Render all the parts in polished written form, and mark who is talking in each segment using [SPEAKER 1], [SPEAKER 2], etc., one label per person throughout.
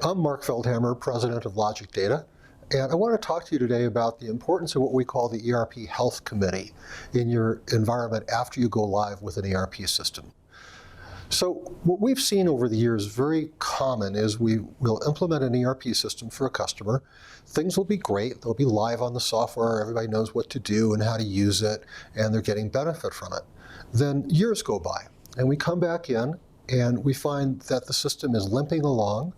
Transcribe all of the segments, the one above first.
[SPEAKER 1] I'm Mark Feldhammer, president of Logic Data, and I want to talk to you today about the importance of what we call the ERP Health Committee in your environment after you go live with an ERP system. So what we've seen over the years very common is we will implement an ERP system for a customer. Things will be great. They'll be live on the software. Everybody knows what to do and how to use it, and they're getting benefit from it. Then years go by, and we come back in, and we find that the system is limping along,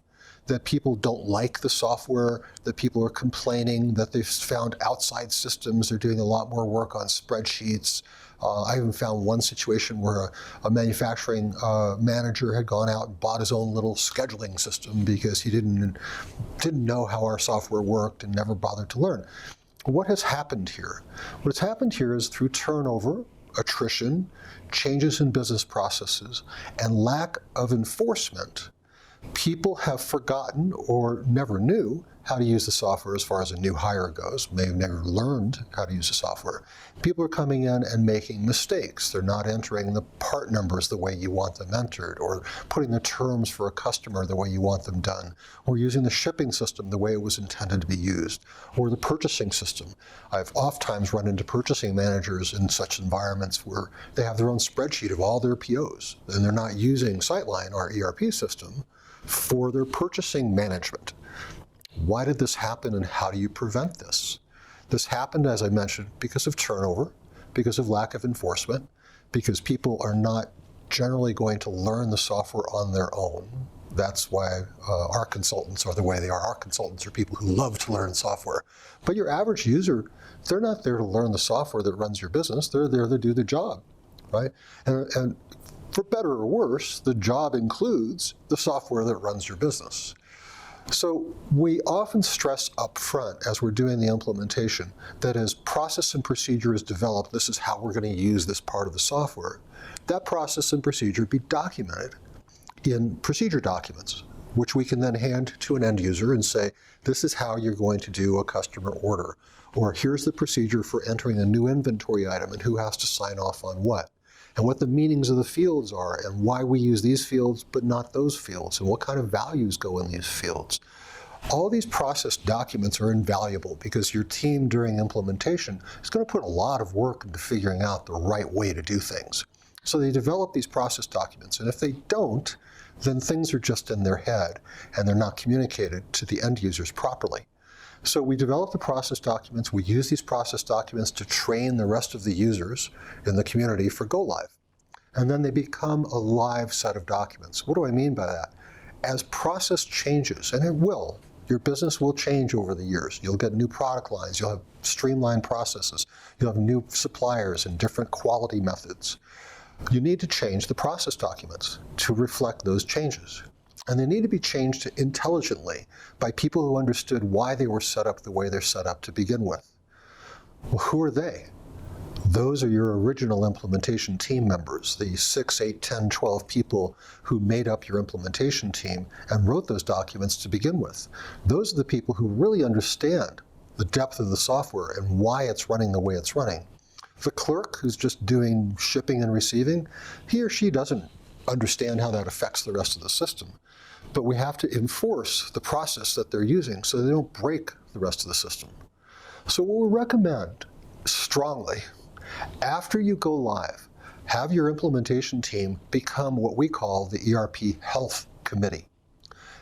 [SPEAKER 1] that people don't like the software, that people are complaining, that they've found outside systems, they're doing a lot more work on spreadsheets. I even found one situation where a manufacturing manager had gone out and bought his own little scheduling system because he didn't know how our software worked and never bothered to learn. What has happened here? What has happened here is through turnover, attrition, changes in business processes, and lack of enforcement, people have forgotten or never knew how to use the software as far as a new hire goes, may have never learned how to use the software. People are coming in and making mistakes. They're not entering the part numbers the way you want them entered, or putting the terms for a customer the way you want them done, or using the shipping system the way it was intended to be used, or the purchasing system. I've oftentimes run into purchasing managers in such environments where they have their own spreadsheet of all their POs, and they're not using Sightline, our ERP system, for their purchasing management. Why did this happen, and how do you prevent this? This happened, as I mentioned, because of turnover, because of lack of enforcement, because people are not generally going to learn the software on their own. That's why our consultants are the way they are. Our consultants are people who love to learn software. But your average user, they're not there to learn the software that runs your business. They're there to do the job, right? And for better or worse, the job includes the software that runs your business. So we often stress up front as we're doing the implementation that as process and procedure is developed, this is how we're going to use this part of the software. That process and procedure be documented in procedure documents, which we can then hand to an end user and say, this is how you're going to do a customer order, or here's the procedure for entering a new inventory item and who has to sign off on what, and what the meanings of the fields are, and why we use these fields but not those fields, and what kind of values go in these fields. All these process documents are invaluable because your team during implementation is going to put a lot of work into figuring out the right way to do things. So they develop these process documents, and if they don't, then things are just in their head and they're not communicated to the end users properly. So we develop the process documents. We use these process documents to train the rest of the users in the community for go live. And then they become a live set of documents. What do I mean by that? As process changes, and it will, your business will change over the years. You'll get new product lines. You'll have streamlined processes. You'll have new suppliers and different quality methods. You need to change the process documents to reflect those changes. And they need to be changed intelligently by people who understood why they were set up the way they're set up to begin with. Well, who are they? Those are your original implementation team members, the 6, 8, 10, 12 people who made up your implementation team and wrote those documents to begin with. Those are the people who really understand the depth of the software and why it's running the way it's running. The clerk who's just doing shipping and receiving, he or she doesn't understand how that affects the rest of the system. But we have to enforce the process that they're using so they don't break the rest of the system. So what we recommend strongly, after you go live, have your implementation team become what we call the ERP Health Committee.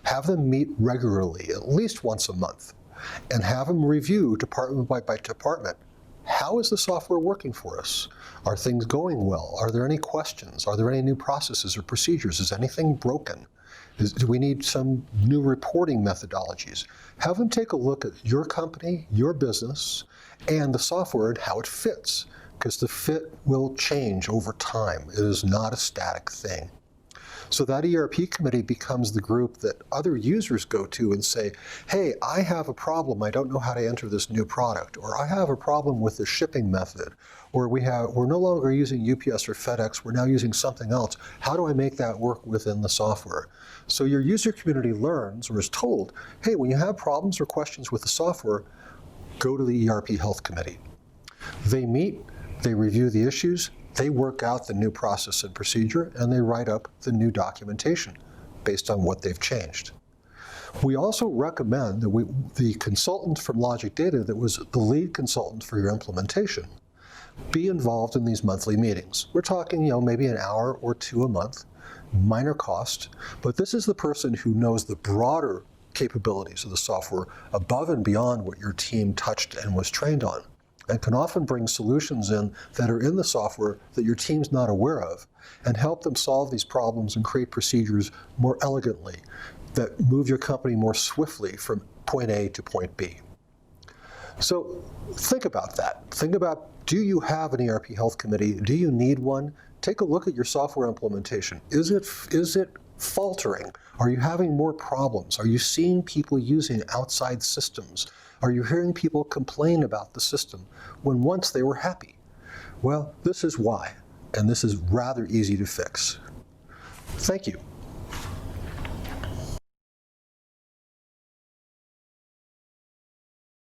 [SPEAKER 1] Have them meet regularly, at least once a month, and have them review department by department. How is the software working for us? Are things going well? Are there any questions? Are there any new processes or procedures? Is anything broken? Do we need some new reporting methodologies? Have them take a look at your company, your business, and the software and how it fits, because the fit will change over time. It is not a static thing. So that ERP committee becomes the group that other users go to and say, hey, I have a problem. I don't know how to enter this new product. Or I have a problem with the shipping method. Or we're no longer using UPS or FedEx. We're now using something else. How do I make that work within the software? So your user community learns or is told, hey, when you have problems or questions with the software, go to the ERP Health Committee. They meet, they review the issues, they work out the new process and procedure, and they write up the new documentation based on what they've changed. We also recommend that the consultant from Logic Data that was the lead consultant for your implementation be involved in these monthly meetings. We're talking, maybe an hour or two a month, minor cost, but this is the person who knows the broader capabilities of the software above and beyond what your team touched and was trained on, and can often bring solutions in that are in the software that your team's not aware of, and help them solve these problems and create procedures more elegantly that move your company more swiftly from point A to point B. So think about that. Think about, do you have an ERP health committee? Do you need one? Take a look at your software implementation. Is it faltering? Are you having more problems? Are you seeing people using outside systems? Are you hearing people complain about the system when once they were happy? Well, this is why, and this is rather easy to fix. Thank you.